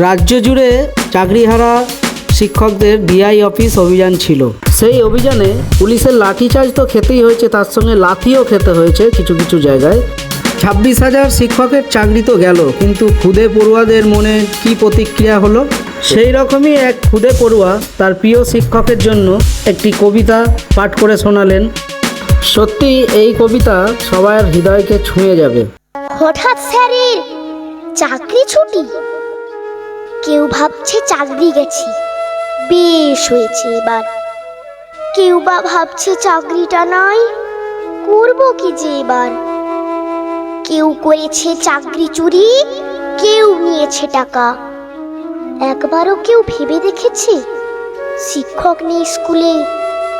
রাজ্য জুড়ে চাকরিহারা শিক্ষকদের ডিআই অফিস অভিযান ছিল। সেই অভিযানে পুলিশের লাঠিচার্জ তো খেতেই হয়েছে, তার সঙ্গে লাথিও খেতে হয়েছে কিছু কিছু জায়গায়। 26,000 শিক্ষকের চাকরি তো গেল, কিন্তু খুদে পড়ুয়াদের মনে কি প্রতিক্রিয়া হলো? সেই রকমই এক খুদে পড়ুয়া তার প্রিয় শিক্ষকের জন্য একটি কবিতা পাঠ করে শোনালেন। সত্যি এই কবিতা সবার হৃদয়কে ছুঁয়ে যাবে। হঠাৎ স্যারের চাকরি ছুটি, কেউ ভাবছে চাকরি গেছি, বেশ হয়েছে এবার। কেউ বা ভাবছে চাকরিটা নাই, করবো কি যে এবার। কেউ করেছে চাকরি চুরি, কেউ নিয়েছে টাকা। একবারও কেউ ভেবে দেখেছে শিক্ষক নেই স্কুলে,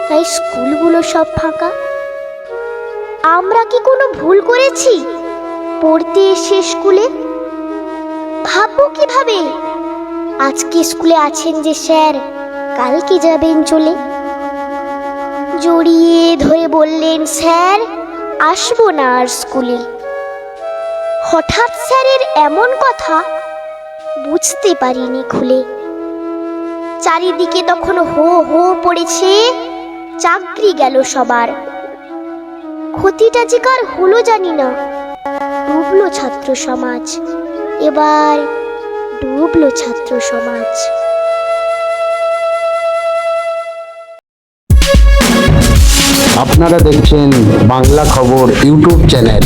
তাই স্কুলগুলো সব ফাঁকা? আমরা কি কোনো ভুল করেছি পড়তে এসে স্কুলে? ভাববো কিভাবে আজকে স্কুলে আছেন যে স্যার, কালকে যাবেন চলে। জড়িয়ে ধরে বললেন স্যার, আসবো না আর স্কুলে। হঠাৎ স্যারের এমন কথা বুঝতে পারিনি খুলে। চারিদিকে তখন হো হো পড়েছে, চাকরি গেল সবার। ক্ষতিটা যে কার হলো জানি না, ডুবলো ছাত্র সমাজ, এবার ডুবলো ছাত্র সমাজ। আপনারা দেখছেন বাংলা খবর ইউটিউব চ্যানেল।